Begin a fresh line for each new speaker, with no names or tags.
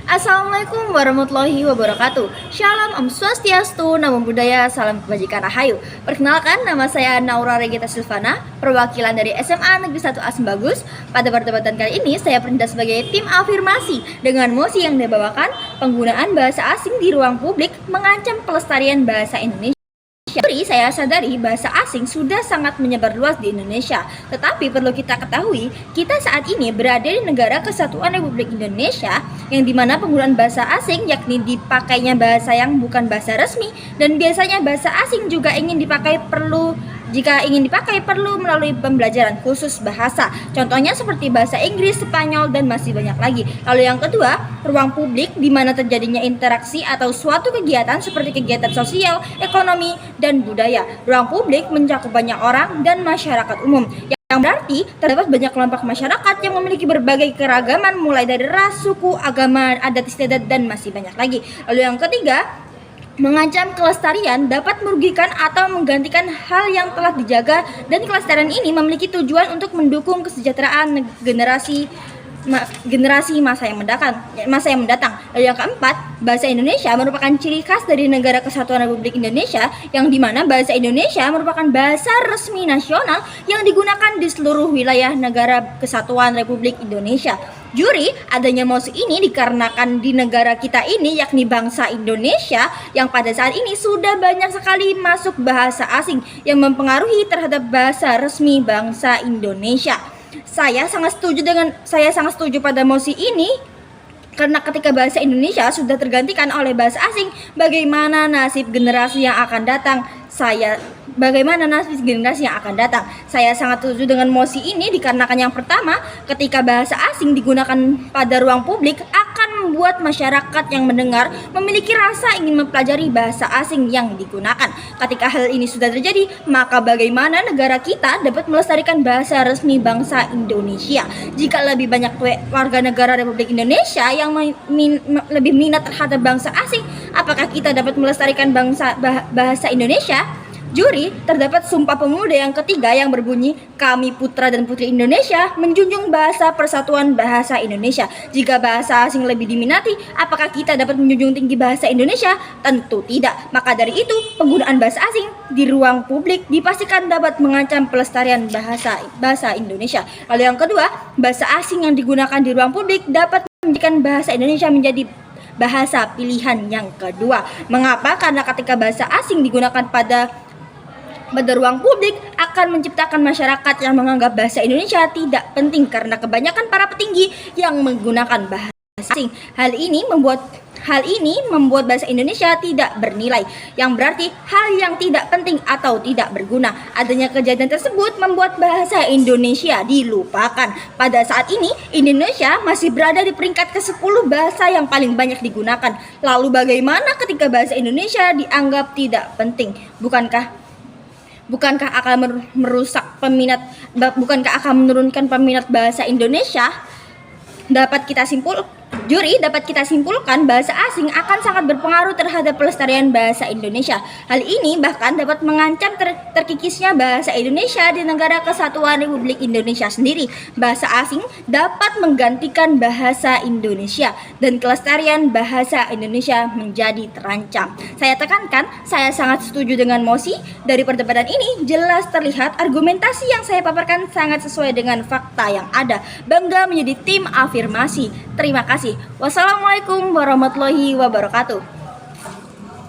Assalamualaikum warahmatullahi wabarakatuh. Shalom, Om Swastiastu, Namo Buddhaya, Salam Kebajikan Rahayu. Perkenalkan, nama saya Naura Regita Silvana, perwakilan dari SMA Negeri 1 Asem Bagus. Pada perdebatan kali ini, saya bertindak sebagai tim afirmasi dengan mosi yang dibawakan penggunaan bahasa asing di ruang publik mengancam pelestarian bahasa Indonesia. Saya sadari bahasa asing sudah sangat menyebar luas di Indonesia. Tetapi perlu kita ketahui, kita saat ini berada di negara Kesatuan Republik Indonesia yang dimana penggunaan bahasa asing yakni dipakainya bahasa yang bukan bahasa resmi, dan biasanya bahasa asing juga jika ingin dipakai perlu melalui pembelajaran khusus bahasa. Contohnya seperti bahasa Inggris, Spanyol, dan masih banyak lagi. Lalu yang kedua, ruang publik di mana terjadinya interaksi atau suatu kegiatan seperti kegiatan sosial, ekonomi, dan budaya. Ruang publik mencakup banyak orang dan masyarakat umum. Yang berarti terdapat banyak kelompok masyarakat yang memiliki berbagai keragaman mulai dari ras, suku, agama, adat istiadat, dan masih banyak lagi. Lalu yang ketiga, mengancam kelestarian dapat merugikan atau menggantikan hal yang telah dijaga, dan kelestarian ini memiliki tujuan untuk mendukung kesejahteraan generasi masa yang mendatang. Lalu yang keempat, bahasa Indonesia merupakan ciri khas dari negara Kesatuan Republik Indonesia, yang dimana bahasa Indonesia merupakan bahasa resmi nasional yang digunakan di seluruh wilayah negara Kesatuan Republik Indonesia. Juri, adanya mosi ini dikarenakan di negara kita ini, yakni bangsa Indonesia, yang pada saat ini sudah banyak sekali masuk bahasa asing yang mempengaruhi terhadap bahasa resmi bangsa Indonesia. Saya sangat setuju pada mosi ini, karena ketika bahasa Indonesia sudah tergantikan oleh bahasa asing, bagaimana nasib generasi yang akan datang? Saya sangat setuju dengan mosi ini dikarenakan yang pertama, ketika bahasa asing digunakan pada ruang publik akan membuat masyarakat yang mendengar memiliki rasa ingin mempelajari bahasa asing yang digunakan. Ketika hal ini sudah terjadi, maka bagaimana negara kita dapat melestarikan bahasa resmi bangsa Indonesia? Jika lebih banyak warga negara Republik Indonesia yang lebih minat terhadap bangsa asing, apakah kita dapat melestarikan bahasa Indonesia? Juri, terdapat Sumpah Pemuda yang ketiga yang berbunyi, kami putra dan putri Indonesia menjunjung bahasa persatuan bahasa Indonesia. Jika bahasa asing lebih diminati, apakah kita dapat menjunjung tinggi bahasa Indonesia? Tentu tidak. Maka dari itu, penggunaan bahasa asing di ruang publik dipastikan dapat mengancam pelestarian bahasa Indonesia. Lalu yang kedua, bahasa asing yang digunakan di ruang publik dapat menjadikan bahasa Indonesia menjadi bahasa pilihan yang kedua. Mengapa? Karena ketika bahasa asing digunakan pada ruang publik akan menciptakan masyarakat yang menganggap bahasa Indonesia tidak penting karena kebanyakan para petinggi yang menggunakan bahasa asing. Hal ini membuat bahasa Indonesia tidak bernilai, yang berarti hal yang tidak penting atau tidak berguna. Adanya kejadian tersebut membuat bahasa Indonesia dilupakan. Pada saat ini, Indonesia masih berada di peringkat ke-10 bahasa yang paling banyak digunakan. Lalu bagaimana ketika bahasa Indonesia dianggap tidak penting? Bukankah akan menurunkan peminat bahasa Indonesia? Juri, dapat kita simpulkan bahasa asing akan sangat berpengaruh terhadap pelestarian bahasa Indonesia. Hal ini bahkan dapat mengancam terkikisnya bahasa Indonesia di negara Kesatuan Republik Indonesia sendiri. Bahasa asing dapat menggantikan bahasa Indonesia dan kelestarian bahasa Indonesia menjadi terancam. Saya tekankan, saya sangat setuju dengan mosi. Dari perdebatan ini jelas terlihat argumentasi yang saya paparkan sangat sesuai dengan fakta yang ada. Bangga menjadi tim afirmasi. Terima kasih. Wassalamualaikum warahmatullahi wabarakatuh.